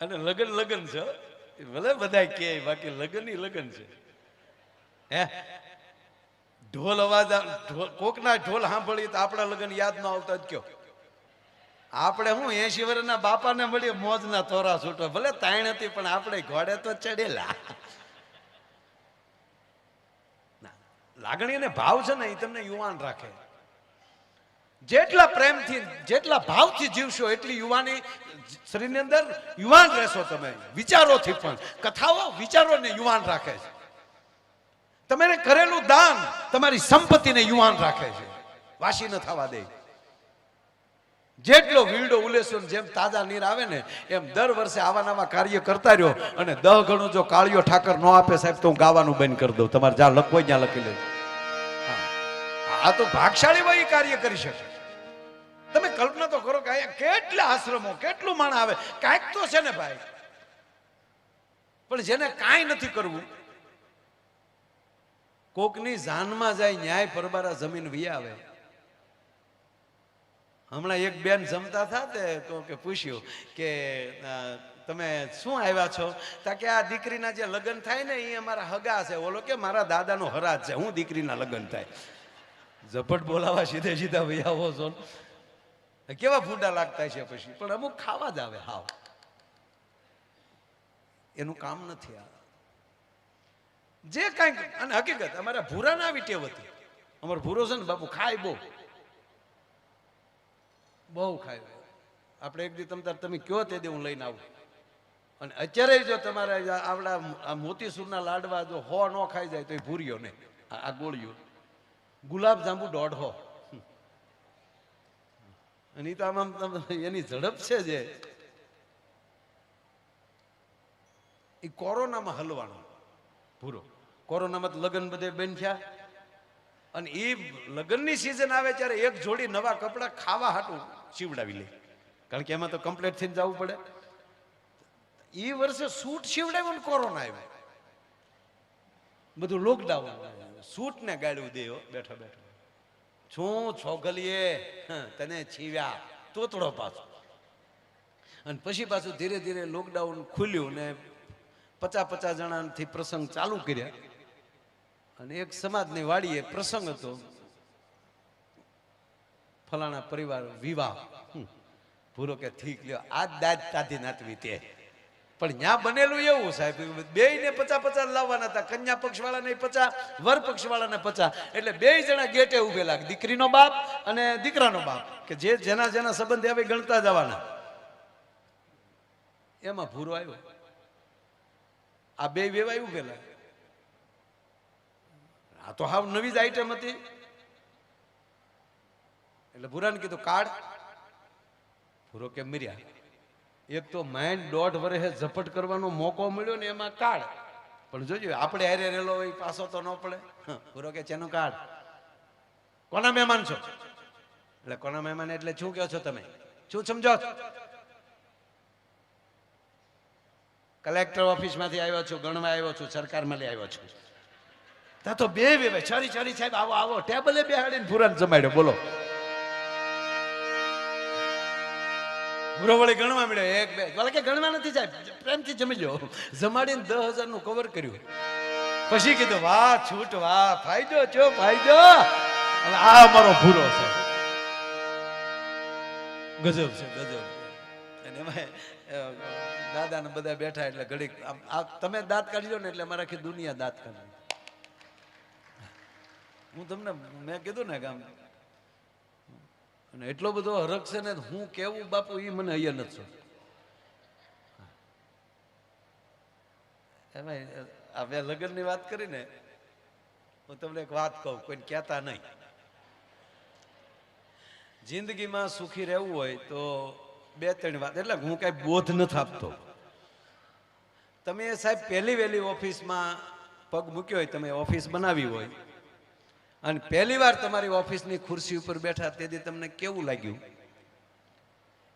અને લગન લગન છે ભલે બધા કે બાકી લગન ની લગન છે હે ઢોલ અવાજ કોકના ઢોલ સાંભળીએ તો આપણા લગન યાદ ન આવતા જ કયો આપણે હું 80 વર્ષના બાપાને મળીએ મોજના તોરા છૂટો ભલે તાણ હતી પણ આપણે ઘોડે તો ચડેલા લાગણી અને ભાવ છે ને એ તમને યુવાન રાખે જેટલા પ્રેમથી જેટલા ભાવથી જીવશો એટલી યુવાની શરીરની અંદર યુવાન રહેશો તમે વિચારોથી પણ કથાઓ વિચારોને યુવાન રાખે છે તમે કરેલું દાન તમારી સંપત્તિને યુવાન રાખે છે વાસી ન થવા દે જેટલો વીડો ઉલેસો જેમ તાજા નીર આવે ને એમ દર વર્ષે આવા નવા કાર્ય કરતા રહ્યો અને 10 ગણો જો કાળિયો ઠાકર ન આપે સાહેબ તો હું ગાવાનું બંધ કરી દઉં તમારે જ્યાં લખવો ત્યાં લખી લેજો આ તો ભાગશાળી હોય કાર્ય કરી શકે તમે કલ્પના તો કરો કે અહીંયા કેટલા આશ્રમો કેટલું માણ આવે કાંઈક તો છે ને ભાઈ પણ જેને કાંઈ નથી કરવું કોકની જાનમાં જાય ન્યાય પરબારા જમીન વી આવે હમણાં એક બેન જમતા હતા તે તો કે પૂછ્યું કે તમે શું આવ્યા છો તા કે આ દીકરીના જે લગ્ન થાય ને એ અમારા હગા છે ઓલો કે મારા દાદાનો હરાજ છે હું દીકરીના લગ્ન થાય ઝપટ બોલાવા સીધે સીધા ભાઈ આવો છો કેવા ફૂડા લાગતા છે પછી પણ અમુક ખાવા જ આવે હાવ એનું કામ નથી આ જે કાંઈક અને હકીકત અમારા ભૂરા ના આવી ટેવ હતી અમારો ભૂરો છે ને બાપુ ખાય બહુ ખાય આપણે એક દી તમે કયો તે દે હું લઈને આવું અને અત્યારે જો તમારે આવડા મોતીસૂરના લાડવા જો હો ન ખાઈ જાય તો એ ભૂર્યો ને આ ગોળીઓ ગુલાબ જાંબુ 1.5 અને એ તો આમ એની ઝડપ છે જે એ કોરોનામાં હલવાનો ભૂરો કોરોનામાં લગ્ન બધે બંધ થયા અને એ લગ્નની સિઝન આવે ત્યારે એક જોડી નવા કપડા ખાવા હાટું સીવડાવી લે કારણ કે એમાં તો કમ્પ્લીટ થઈને જવું પડે એ વર્ષે સૂટ સીવડાવ્યો ને કોરોના આવ્યો બધું લોકડાઉન સૂટ ને ગાળ્યું દે બેઠા બેઠા શું છોગલીએ તને છીવ્યા તોતડો પાછો અને પછી પાછું ધીરે ધીરે લોકડાઉન ખુલ્યું ને 50 જણાથી પ્રસંગ ચાલુ કર્યા અને એક સમાજની વાડીએ પ્રસંગ હતો ફલાણા પરિવાર વિવાહ પૂરો કે ઠીક લ્યો આજ દાદ તાધી નાતવી તે પણ ત્યાં બનેલું એવું સાહેબ બેયને 50 લાવવાના હતા કન્યા પક્ષ વાળાને 50 વર પક્ષ વાળાને 50 એટલે 2 જણા ગેટે ઉભેલા દીકરીનો બાપ અને દીકરાનો બાપ કે જે જેના જેના સંબંધ આવે ગણતા જવાના એમાં ભૂરો આવ્યો આ 2 વેવાય ઉભેલા આ તો હાવ નવી જ આઈટમ હતી એટલે ભૂરાને કીધું કાર્ડ ભૂરો કે મર્યા એક તો માઇન્ડ 1.5 વર્ષે ઝપટ કરવાનો મોકો મળ્યો ને એમાં કાર્ડ પણ જોજો આપણે હારે રેલો હોય પાછો તો ન પડે ભૂરો કે ચેનું કાર્ડ કોના મહેમાન છો એટલે કોના મહેમાન એટલે શું કહો છો તમે શું સમજો કલેક્ટર ઓફિસ માંથી આવ્યો છું ગણવા આવ્યો છું સરકારમાં લઈ આવ્યો છું ત્યાં તો 2 વેવાય ચારી સાહેબ આવો આવો ટેબલે બેહાડીને ભૂરાને જમાડ્યો બોલો ભૂરો વળી ગણવા મળ્યો 1 2 ભલે કે ગણવા નથી સાહેબ પ્રેમથી જમી લો જમાડીને 10,000 નું કવર કર્યું પછી કીધું વાહ છૂટ વાહ ફાયદો છો ફાયદો અને આ અમારો ભૂરો છે ગજબ છે ગજબ અને એમાં દાદા ને બધા બેઠા એટલે ઘડીક તમે દાંત કાઢી લો ને એટલે અમારે આખી દુનિયા દાંત કાઢી હું તમને મેં કીધું ને કે આમ અને એટલો બધો હરખ છે ને હું કેવું બાપુ એ મને અહીંયા નથી એમાં હવે લગ્નની વાત કરીને હું તમને એક વાત કહું કોઈને કહેતા નહીં જિંદગીમાં સુખી રહેવું હોય તો 2-3 વાત એટલે હું કઈ બોધ નથી આપતો તમે સાહેબ પહેલી વહેલી ઓફિસમાં પગ મૂક્યો હોય તમે ઓફિસ બનાવી હોય અને પહેલી વાર તમારી ઓફિસની ખુરશી ઉપર બેઠા તેથી તમને કેવું લાગ્યું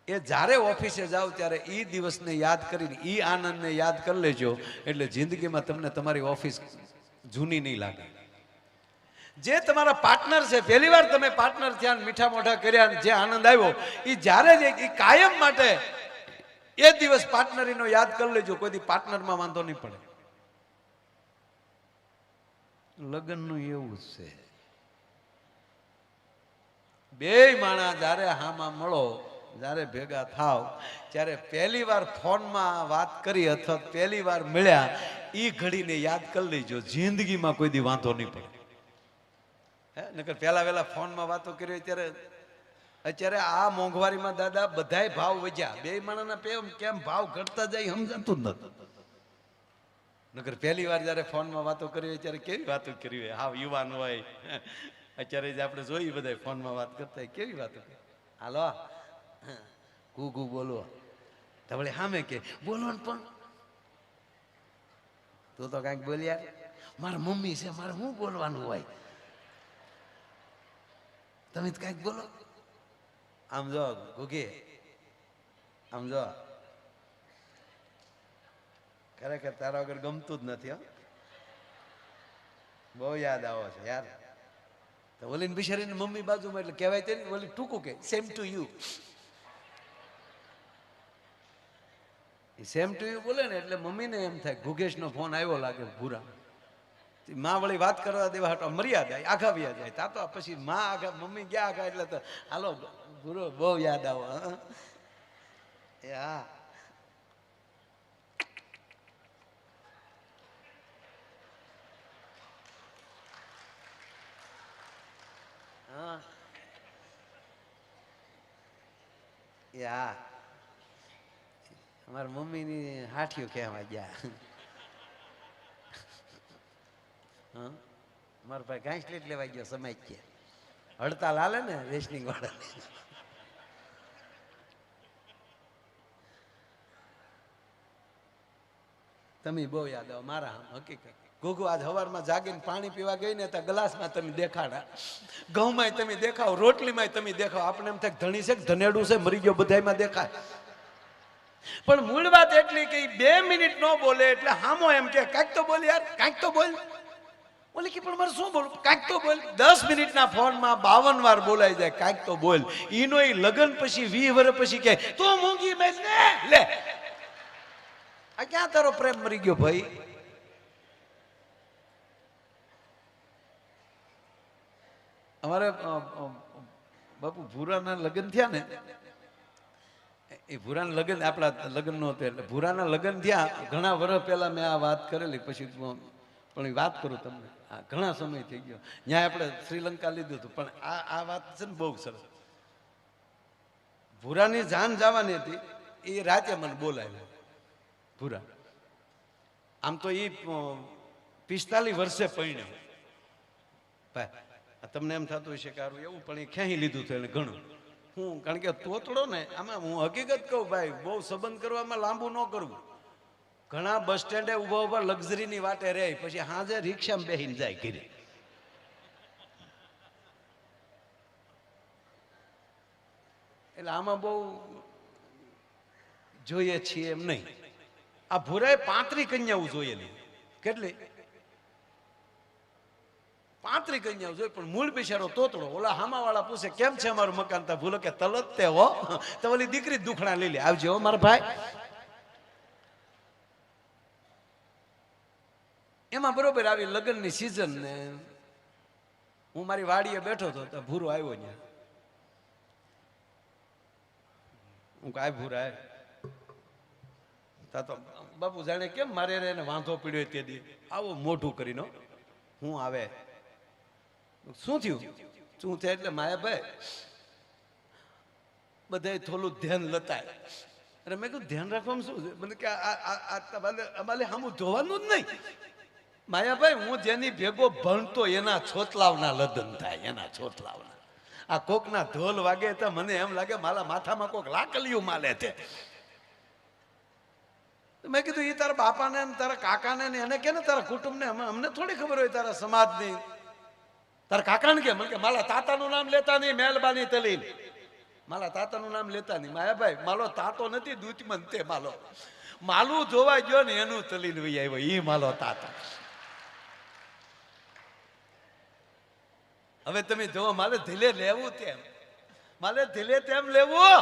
એ જ્યારે ઓફિસે જાઓ ત્યારે એ દિવસને યાદ કરીને એ આનંદને યાદ કરી લેજો એટલે જિંદગીમાં તમને તમારી ઓફિસ જૂની નહીં લાગે જે તમારા પાર્ટનર છે પહેલી વાર તમે પાર્ટનર થયા મીઠા મોઢા કર્યા જે આનંદ આવ્યો એ જ્યારે એ કાયમ માટે એ દિવસ પાર્ટનરીનો યાદ કરી લેજો, કોઈ દી પાર્ટનરમાં વાંધો નહીં પડે. લગ્નનું એવું જ છે, બે માણા જ્યારે હામાં મળો, જ્યારે ભેગા થાવ, ત્યારે પહેલી વાર ફોનમાં વાત કરી અથવા પહેલી વાર મળ્યા એ ઘડીને યાદ કરી લેજો, જિંદગીમાં કોઈ દી વાંધો નહીં પડે. હે નકર પહેલા વહેલા ફોનમાં વાતો કરી ત્યારે, અત્યારે આ મોંઘવારીમાં દાદા બધાય ભાવ વધ્યા, બે માણાના કેમ ભાવ ઘટતા જાય સમજાતું જ નથી. નકર પહેલી વાર જ્યારે ફોનમાં વાતો કરી હોય ત્યારે કેવી વાતો કરી હોય, હાવ યુવાન હોય. અત્યારે જ આપણે જોઈએ બધા ફોનમાં વાત કરતા હોય, કેવી વાતો કરે. હાલો કુ બોલો, તો સામે કે બોલો ને, પણ તું તો કાંઈક બોલ્યા, મારા મમ્મી છે, મારે શું બોલવાનું હોય, તમે તો કાંઈક બોલો. આમ જો ગુગી, આમ જો, ખરેખર તારા વગર ગમતું જ નથી. હો, બહુ યાદ આવો છે યાર. તો ઓલી બિચારીને મમ્મી બાજુમાં એટલે કહેવાય તે ઓલી ટૂંકું કે same to you. Same to you બોલે ને એટલે મમ્મીને એમ થાય ગુગેશનો ફોન આવ્યો લાગે ભૂરા. માં વળી વાત કરવા દેવા હાટો મર્યા જાય, આઘા વ્યા જાય. તા તો પછી માં આઘા, મમ્મી ગયા આઘા, એટલે તો હાલો ભૂરો બહુ યાદ આવો. એ હા, હા, એ હા, અમારા મમ્મીની હાઠીઓ કહેવા ગયા. હા, મારા ભાઈ ઘાસ લેટ લેવા ગયો સમય કે હડતાલ હાલે ને રેશનિંગ વાળા. તમે બહુ યાદ આવો મારા. હકીકત ઘોઘો આજ સવારમાં જાગીને પાણી પીવા ગઈ ને તો ગ્લાસમાં તમે દેખાડા, ઘઉંમાં તમે દેખાવ, રોટલીમાં તમે દેખાવ. આપણે એમ થાય ધણી છે કે ધનેડું છે, મરી ગયો, બધામાં દેખાય. પણ મૂળ વાત એટલી કે 2 મિનિટ ન બોલે એટલે હામો એમ કે કાંઈક તો બોલ યાર, કાંઈક તો બોલ. બોલે કે પણ મારે શું બોલું, કાંઈક તો બોલ. 10 મિનિટના ફોનમાં 52 વાર બોલાઈ જાય, કાંઈક તો બોલ. ઈનો એ લગ્ન પછી 20 વર્ષ પછી કે તું મૂંગી મેં લે, આ ક્યાં તારો પ્રેમ મરી ગયો ભાઈ? અમારે બાપુ ભૂરાના લગ્ન થયા ને, એ ભૂરાના લગ્ન આપણા લગ્ન નો હતો, એટલે ભૂરાના લગ્ન થયા ઘણા વર્ષ પહેલા મેં આ વાત કરેલી. પછી પણ વાત કરું તમને, ઘણા સમય થઈ ગયો. ત્યાં આપણે શ્રીલંકા લીધું હતું, પણ આ વાત છે ને બહુ સરસ. ભૂરાની જાન જવાની હતી, એ રાતે મને બોલાવ્યો. ભૂરા આમ તો એ 45 વર્ષે પરણ્યો ભાઈ. તમને એમ થતું હશે કે સારું એવું, પણ એ ખેંચી લીધું હતું એને ઘણું. હું કારણ કે તોતડો ને આમાં, હું હકીકત કહું ભાઈ, બહુ સંબંધ કરવામાં લાંબુ ન કરવું. ઘણા બસ સ્ટેન્ડે ઉભા લક્ઝરીની વાટે રહે, પછી હાજે રિક્ષામાં બેસીને જાય ઘરે. એટલે આમાં બહુ જોઈએ છીએ એમ નહીં. આ ભૂરાએ 35 કન્યાઓ જોયેલી. કેટલી? 35 કન્યાઓ જોઈ, પણ મૂળ બિચારો તોતડો. ઓલા હામાવાળા પૂછે કેમ છે અમારું મકાન? તા ભૂલો કે તલત તે હો, તો ઓલી દીકરી દુખણા લઈ લે, આવજો હો મારા ભાઈ. એમાં બરોબર આવી લગ્નની સિઝન ને હું મારી વાડીએ બેઠો હતો, તો ભૂરો આવ્યો ત્યાં. હું કાંઈ ભૂરા તા તો બાપુ જાણે કેમ મારે એને વાંધો પીડ્યો તે દી આવો મોઢું કરીને. હું આવે શું થયું, શું થાય? એટલે માયાભાઈ બધા થોડું ધ્યાન લતાય. અરે મેં કીધું ધ્યાન રાખવામાં શું છે? મને કે અમારે સામું જોવાનું જ નહીં. માયાભાઈ હું જેની ભેગો ભણતો એના છોતલાવના લગ્ન થાય, એના છોતલાવના. આ કોકના ઢોલ વાગે તો મને એમ લાગે મારા માથામાં કોક લાકલિયું માલે છે. મેં કીધું એ તારા બાપાને તારા કાકાને ને એને કે ને તારા કુટુંબને, અમને થોડી ખબર હોય તારા સમાજની. તારા કાકાને કે, મને કે મારા તાતાનું નામ લેતા નહીં, મહેરબાની તલીન મારા તાતાનું નામ લેતા નહીં. માયાભાઈ માલો તાતો નથી, દૂધમન તે માલો. માલું જોવા ગયો ને એનું તલીન વહી આવ્યો, ઈ માલો તાતો. હવે તમે જોવો, મારે ધીલે લેવું તેમ, મારે ધીલે તેમ લેવું.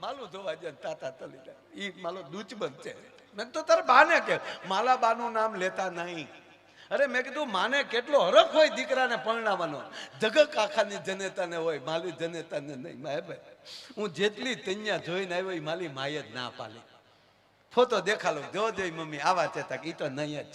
માલું ધોવા જાય તાતા તલી જાય ઈ માલો દૂચબંધ છે. મેં તો તારે બાને કે માલા બાનું નામ લેતા નહીં. અરે મેં કીધું માને કેટલો હરખ હોય દીકરાને પરણાવવાનો, જગત આખાની જનેતાને હોય, માલી જનેતાને નહીં. ભાઈ હું જેટલી તૈયા જોઈને આવ્યો એ માલી માય જ ના પાલી. ફોટો દેખાડો જો જોઈ મમ્મી આવા ચેતા એ તો નહીં જ.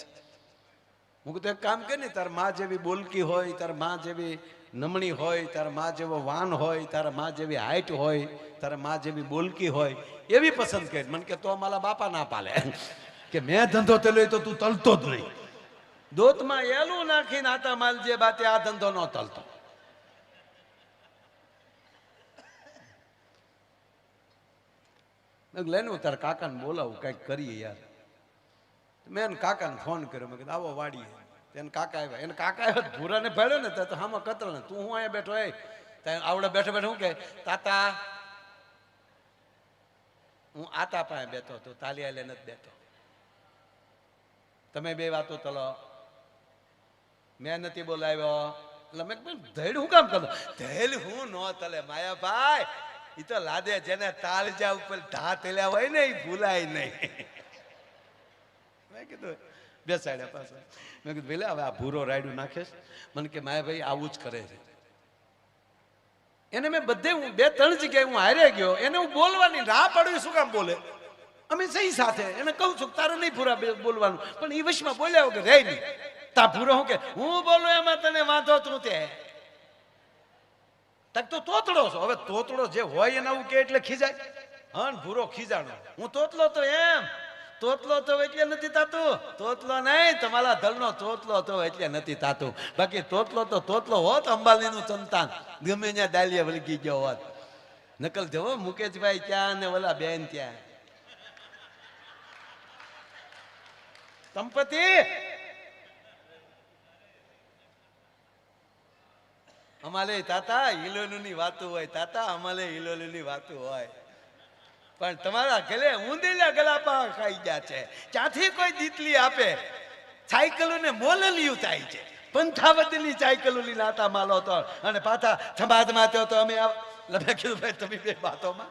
હું કીધું એક કામ કે ને તાર માં જેવી બોલકી હોય, તાર માં જેવી નમણી હોય, તારા માં જેવો વાન હોય, તારા માં જેવી હાઈટ હોય, તારા માં જેવી બોલકી હોય એવી પસંદ કરી. મને કે તો મારા બાપા ના પાલે કે મેં ધંધો તલ્યો તો તું તલતો જ નહીં. દોતમાં એલું નાખીને આતા માલ જે બાતે આ ધંધો ન તલતો. લઈને હું તારા કાકાને બોલાવું કઈક કરીએ યાર. મેં એને કાકાને ફોન કર્યો. મેં કીધું આવો વાડીએ. એને કાકા આવ્યા. એને કાકા આવ્યા ભૂરાને ભેળ્યો ને તો હામાં કતર ને તું હું અહીંયા બેઠો એ આવડે બેઠો બેઠો શું કે તાતા હું આતા પાસે બેઠો હતો, તાલી આલે નથી બેઠો. તમે બે વાતો તલો, મેં નથી બોલાવ્યો. એટલે મેં ધૈડ હું કામ કરો? ધૈડ હું ન તલે માયાભાઈ, એ તો લાદે જેને તાલજા ઉપર ઢા તેલ્યા હોય ને એ ભૂલાય નહીં. મેં કીધું બેસાડ્યા પાસે. મેં કીધું ભલે હવે આ ભૂરો રાયડું નાખેશ. મને કે માયાભાઈ આવું જ કરે છે. એને મેં બધે હું 2-3 જગ્યાએ હું હારે ગયો. એને હું બોલવાની ના પાડું શું કામ બોલે? અમે સહી સાથે એને કહું છું તારે નહીં ભૂરા બોલવાનું, પણ એ વશમાં બોલ્યા વગર રહે નહીં. તા ભૂરો હું કે હું બોલું એમાં તને વાંધો તું તે તક તો તોતડો છો. હવે તોતડો જે હોય એને આવું કે એટલે ખીજાય. હા ભૂરો ખીજાણો. હું તોતલો તો એમ તોતલો તો એટલે નથી તાતું. તોતલો નહીં, તમારા દલનો તોતલો તો એટલે નથી તાતું. બાકી તોતલો તો તોતલો હોત, અંબાલીનું સંતાન ગમે ત્યાં દાલિયા વળગી ગયો હોત. નકલ જવો મુકેશભાઈ ત્યાં ને ઓલા બેન ત્યાં. સંપત્તિ અમારે તાતા હિલોલુની વાતું હોય. તાતા અમારે હિલોલુની વાતું હોય. પણ તમારા ગલે ઊંધેલા ગલાપા ખાઈ ગયા છે. ક્યાંથી કોઈ દીતલી આપે? સાયકલોને મોલલિયું થાય છે. પંથાવતીની સાયકલો નાતા માલો તો અને પાછા સમાજ માથે તો અમે લમે કીધું ભાઈ તમે બે વાતોમાં.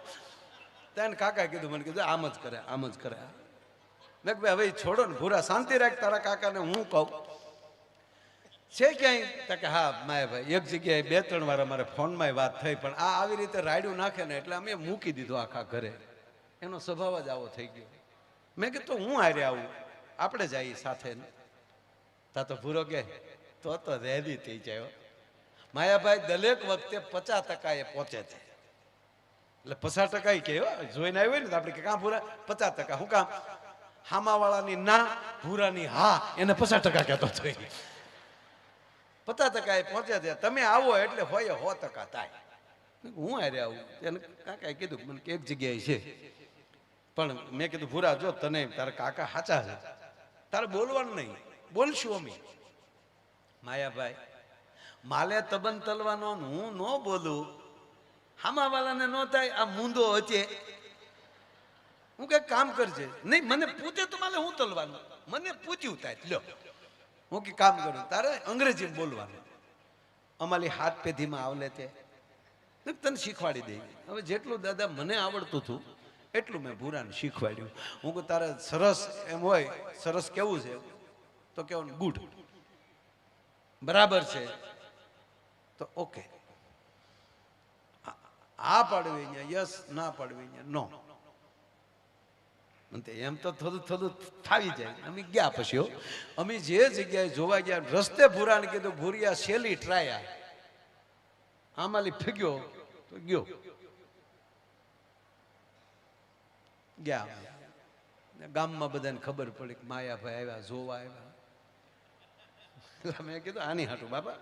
તેને કાકા કીધું મને કીધું આમ જ કરે આમ જ કરે. મેં ભાઈ હવે છોડો ને ભૂરા શાંતિ રાખ. તારા કાકાને હું કહું છે ક્યાંય? કે હા માયાભાઈ એક જગ્યાએ 2-3 વાર અમારે ફોનમાં વાત થઈ, પણ આ આવી રીતે રાયડું નાખે ને એટલે અમે મૂકી દીધું આખા ઘરે. એનો સ્વભાવ જ આવો થઈ ગયો. મેં કીધું હું હારે આવું, આપણે જઈએ સાથે. તા તો ભૂરો કે તો રેડી થઈ જાય. માયાભાઈ દરેક વખતે 50% એ પહોંચે છે. એટલે 50% કે જોઈને આવ્યો ને તો આપણે કે કાં ભૂરા 50%. શું કામ? હામાવાળાની ના, ભૂરાની હા, એને 50% કહેતો થઈ. 50% એ પહોંચે છે. તમે આવો એટલે હોય 100% થાય. હું હારે આવું. એને કાકાએ કીધું મને કે એક જગ્યાએ છે, પણ મેં કીધું ભૂરા જો તને તારા કાકા સાચા છે, તારે બોલવાનું નહીં, બોલશું અમે. માયાભાઈ માલે તબન તલવાનો હું ન બોલું, હામાવાળાને ન થાય આ મૂંદો હચે. હું કઈ કામ કરજે નહીં, મને પૂછે તો મારે હું તલવાનું, મને પૂછ્યું થાય લ્યો હું કે કામ કરું, તારે અંગ્રેજી બોલવાનું. અમારી 7 પેઢીમાં આવલે તે તને શીખવાડી દઈ. હવે જેટલું દાદા મને આવડતું હતું એટલું મેં ભૂરાને શીખવાડ્યું. હું કહું તારે સરસ એમ હોય, સરસ કેવું છે તો કેવું ગુડ, બરાબર છે તો ઓકે, આ પાડવી અહીંયા યસ, ના પાડવી અહીંયા નો. એમ તો થોડું થોડું થાવી જાય. અમે ગયા પછી અમે જે જગ્યાએ જોવા ગયા રસ્તે ભૂરાને કીધું ભૂરિયા શેલી ટ્રાયા, આમાલી ફીગ્યો તો ગયો. ગયા ગામમાં બધાને ખબર પડી કે માયાભાઈ આવ્યા, જોવા આવ્યા. એટલે મેં કીધું આની હાટું બાપા.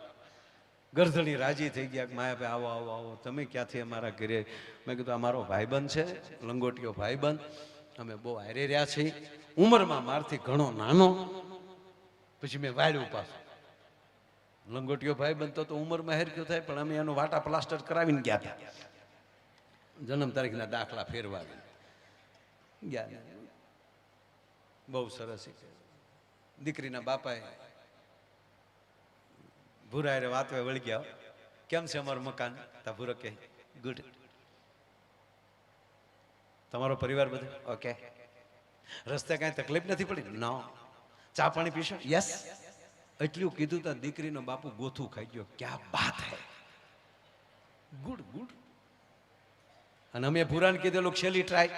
ગરધણી રાજી થઈ ગયા કે માયાભાઈ આવો આવો આવો, તમે ક્યાંથી અમારા ઘરે? મેં કીધું અમારો ભાઈબંધ છે, લંગોટીયો ભાઈબંધ, અમે બહુ હારે રહ્યા છીએ, ઉંમરમાં મારથી ઘણો નાનો. પછી મેં વાળ્યું પાછું. લંગોટીયો ભાઈબંધ તો ઉંમરમાં હેરક્યો થાય, પણ અમે એનો વાટા પ્લાસ્ટર કરાવીને ગયા હતા, જન્મ તારીખના દાખલા ફેરવાવીને ગયા. બહુ સરસ. દીકરીના બાપાએ ભૂરા રે વાત વળી ગયા, કેમ છે અમારું મકાન? તા ભૂરો કે ગુડ. તમારો પરિવાર બધો ઓકે? રસ્તે કાંઈ તકલીફ નથી પડી? નો. ચા પાણી પીશો? યસ. એટલું કીધું તો દીકરીનો બાપુ ગોથું ખાઈ ગયો. ક્યાં બાત હે, ગુડ ગુડ. અને અમે ભૂરાને કીધેલું છેલ્લી ટ્રાય.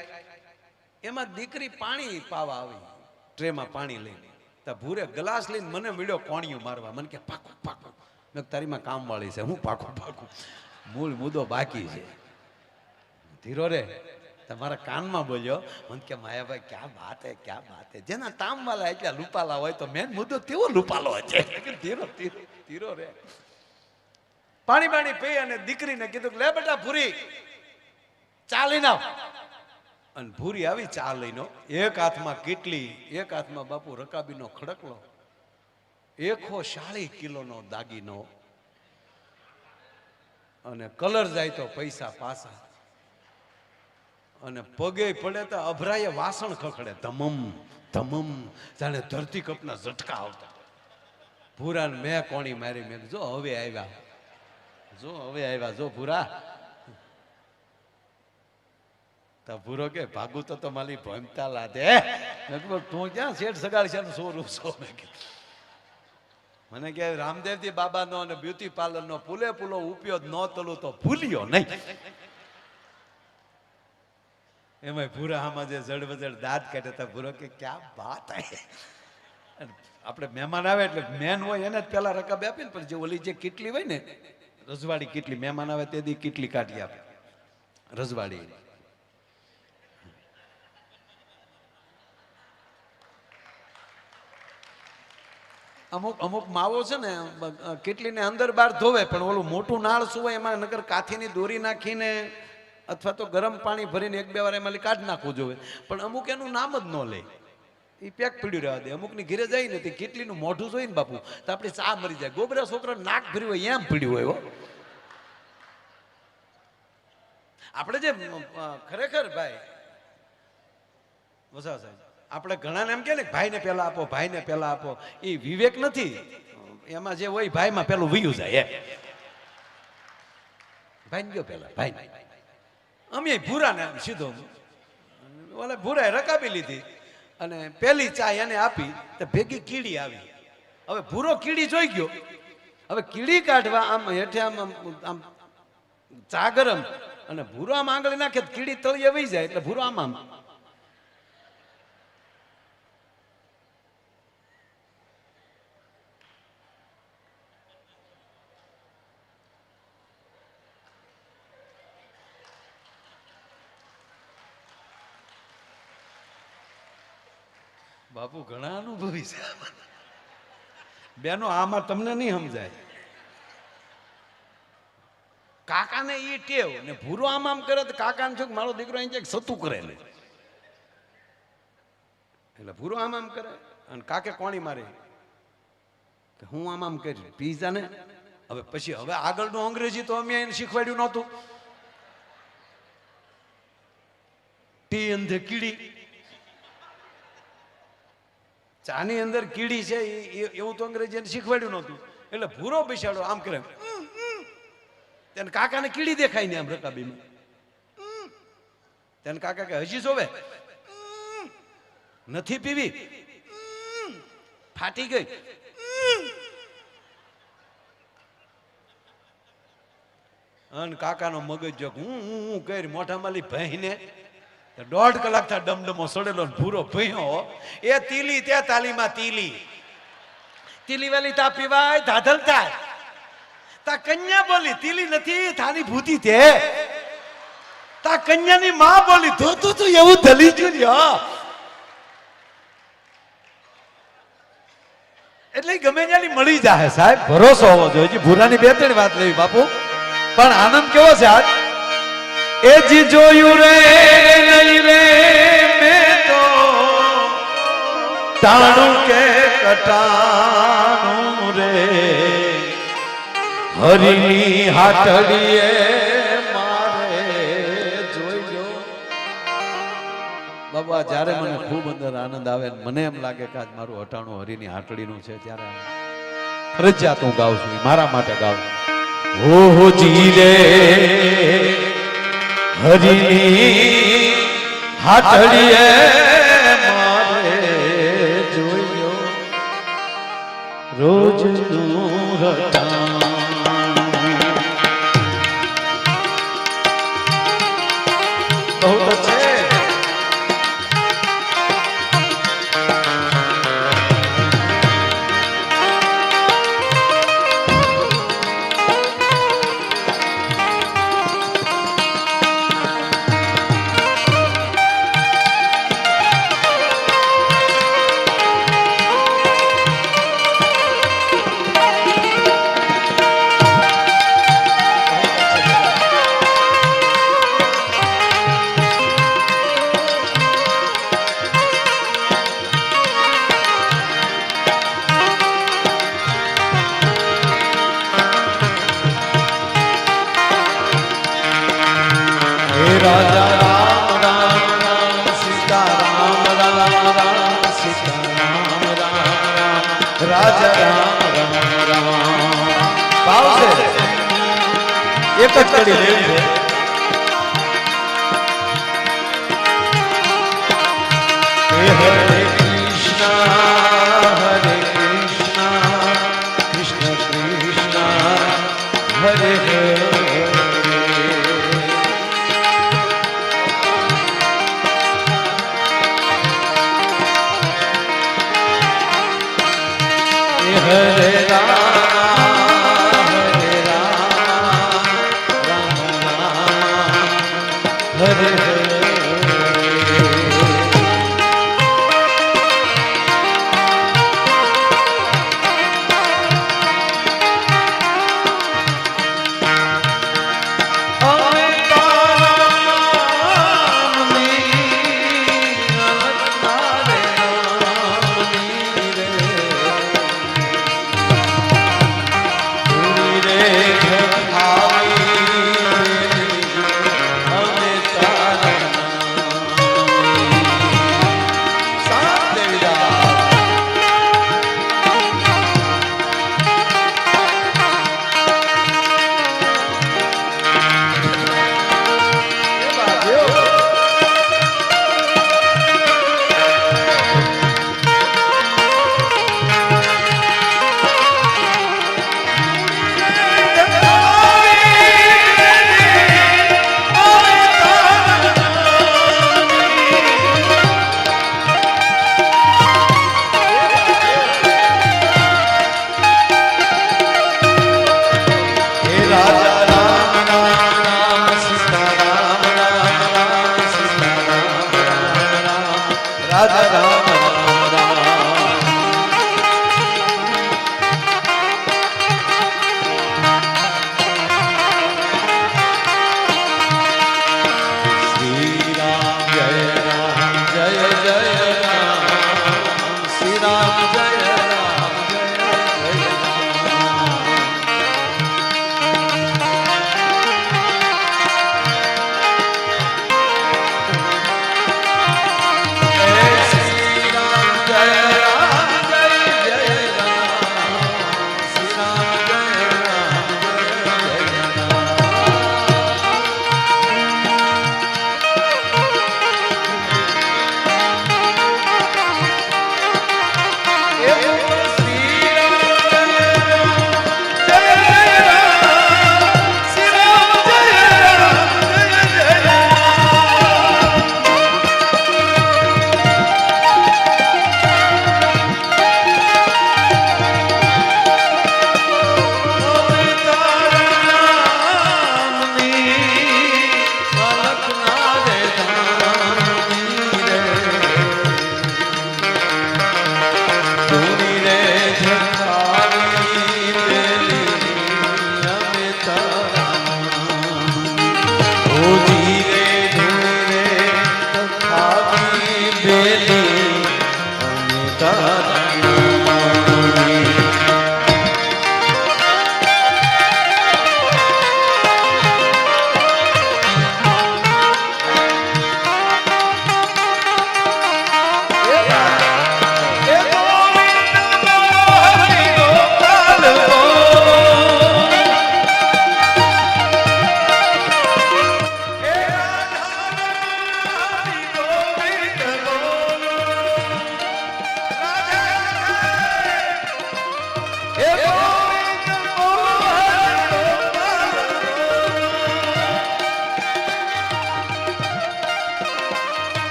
એમાં દીકરી પાણી પાવા આવી ટ્રેમાં પાણી લઈને. તો ભૂરે ગ્લાસ લઈને મને મળ્યો કોણિયું મારવા. મને કે પાકું પાકું. મેં તારીમાં કામ વાળી છે, હું પાકું પાકું, મૂળ મુદ્દો બાકી છે. ધીરો રે તમારા કાનમાં બોલ્યો. મને કે માયાભાઈ ક્યાં વાત હે, ક્યાં વાત હે. જેના તામ વાળા એટલા લુપાલા હોય તો મેન મુદ્દો તેવો લુપાલો છે. ધીરો ધીરો ધીરો રે. પાણી પાણી પી અને દીકરીને કીધું લે બેટા ભૂરી ચા લઈને આવ. અને ભૂરી આવી ચા લઈને. એક હાથમાં કેટલી, એક હાથમાં બાપુ રકાબીનો ખડકલો, 140 કિલોનો દાગીનો, અને કલર જાય તો પૈસા પાછા, અને પગે પડે તો અભરાય વાસણ ખખડે, ધમમ ધમમ, જાણે ધરતી કપના ઝટકા આવતા. ભૂરાને મેં કોણી મારી. મેં જો હવે આવ્યા, જો હવે આવ્યા, જો ભૂરા. તો ભૂરો કે ભાગુ તો મારી ભમતા લાદે. મેં કીધું તું ક્યાં શેઠ સગાડ છે સોરું સો. મેં કીધું મને કે રામદેવજી બાબાનો અને બ્યુટી પાર્લરનો પૂલે પૂલો ઉપયોગ ન તલું તો ભૂલ્યો નહીં. એમાં ભૂરા આમાં જે જડબજડ દાંત કાઢે તો ભૂરો કે ક્યાં વાત હે. આપણે મહેમાન આવે એટલે મેન હોય એને જ પેલા રકાબ આપે ને, પણ જે ઓલી જે કેટલી હોય ને રજવાડી કેટલી, મહેમાન આવે તે દી કેટલી કાઢી આપે રજવાડી. અમુક અમુક માવો છે ને કેટલીને અંદર બહાર ધોવે, પણ ઓલું મોટું નાળ શું હોય એમાં નગર કાથીની દોરી નાખીને અથવા તો ગરમ પાણી ભરીને 1-2 વાર એમાં કાઢી નાખવું જોઈએ. પણ અમુક એનું નામ જ ન લે, એ પેક પીડ્યું રહેવા દે. અમુકની ઘેરે જાય ને તે કેટલીનું મોઢું જોઈને બાપુ તો આપણી ચા મરી જાય. ગોબરા છોકરા નાક ભર્યું હોય એમ પીડ્યું હોય. આપણે જે ખરેખર ભાઈ વસા સાહેબ, આપણે ઘણાને એમ કે ને ભાઈને પહેલા આપો, ભાઈને પહેલા આપો, એ વિવેક નથી. એમાં જે હોય ભાઈમાં પેલું વયું જાય. ભાઈને ગયો પેલા, ભાઈ. અમે ભૂરાને સીધો ઓલે ભૂરાએ રકાબી લીધી અને પેલી ચા એને આપી તો ભેગી કીડી આવી. હવે ભૂરો કીડી જોઈ ગયો. હવે કીડી કાઢવા આમ હેઠે આમ આમ ચા ગરમ અને ભૂરો આમ આંગળી નાખે કીડી તળિયે વહી જાય. એટલે ભૂરો આમ આમ બાપુ ઘણા અનુભવી છે બેનો. આમાં તમને નહીં સમજાય. કાકાને ઈ ટેવ ને ભૂરો આમ આમ કરે તો કાકાને શું મારો દીકરો અહીં સતું કરે ને, એટલે ભૂરો આમ આમ કરે અને કાકે કોણી મારે કે હું આમ આમ કરી પીઝા ને. હવે પછી હવે આગળનું અંગ્રેજી તો અમે એને શીખવાડ્યું નહોતું. ટી અંધે કીડી, ચાની અંદર કીડી છે એવું તો અંગ્રેજી શીખવાડ્યું નહોતું. એટલે ભૂરો બેસાડો આમ કરે, તેને કાકાને કીડી દેખાય ને આમ રકાબીમાં. તેને કાકા કે હજી જોવે નથી પીવી, ફાટી ગઈ. અને કાકાનો મગજ જો હું કરી મોઢા માલી ભાઈને 1.5 કલાક થા ડમડમો સડેલો ભૂરો ભયો. એ તીલી તે તાલીમાં તીલી તીલી વાલી તા પીવાય ધાધલ થાય. તા કન્યા બોલી તીલી નથી થાની ભૂતી તે. તા કન્યાની માં બોલી ધોતું તું એવું ધલી ગયું. એટલે ગમે ત્યાંની મળી જાય સાહેબ, ભરોસો હોવો જોઈએ. ભૂરાની 2-3 વાત લેવી બાપુ, પણ આનંદ કેવો છે આજ. એ જી જોયું રે નહીં રે મેં તો તાણું કે કટાણું રે હરિની હાટડીએ મારે જોઈજો. બાબા જ્યારે મને ખૂબ અંદર આનંદ આવે, મને એમ લાગે કે આજ મારું હટાણું હરિની હાટડીનું છે, ત્યારે ફરજિયાત હું ગાઉં છું, મારા માટે ગાઉં છું. હો જી રે હરિની હાથડીએ મારે જોયો રોજનું રટાણ બહુ તો છે રાજા રામ રામ રામ સીતા રામ રામ રામ સીતા રામ રામ રામ રાજા રામ રામ રામ ભાવ છે એક જ કડી લેવી છે હરે કૃષ્ણ કૃષ્ણ કૃષ્ણ હરે હરે Hare Rama, Hare Rama, Rama Rama, Hare Hare. રાજા રામ રામ શ્રી રામ જય રામ જય જય રામ શ્રી રામ જય રામ જય જય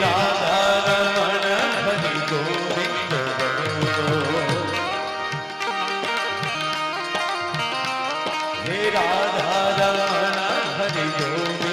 રાધા રમણ હરિ ગોવિંદ હે રાધા રમણ હરિ ગોવિંદ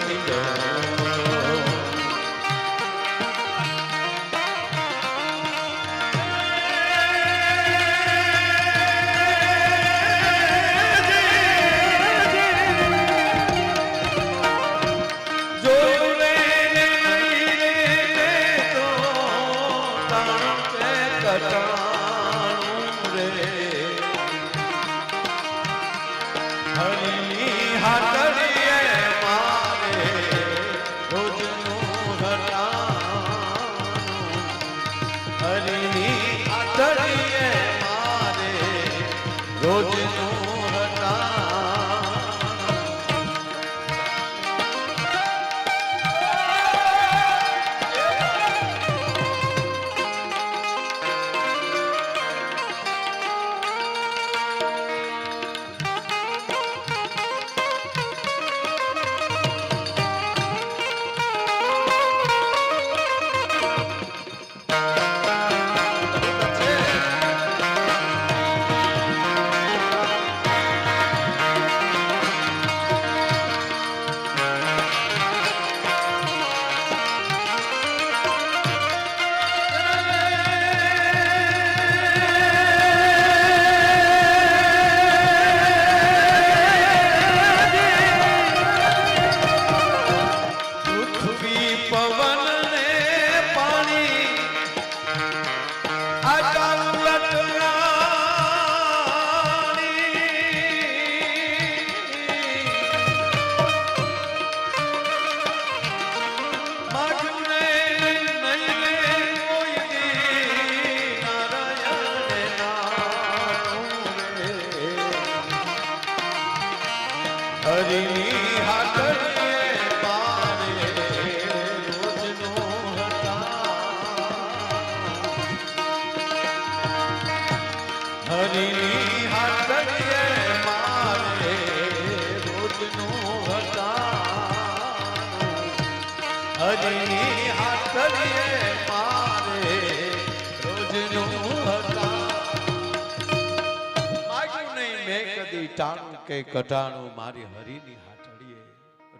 ટાણું કે કટાણું મારી હરીની હાટડીએ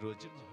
રોજનું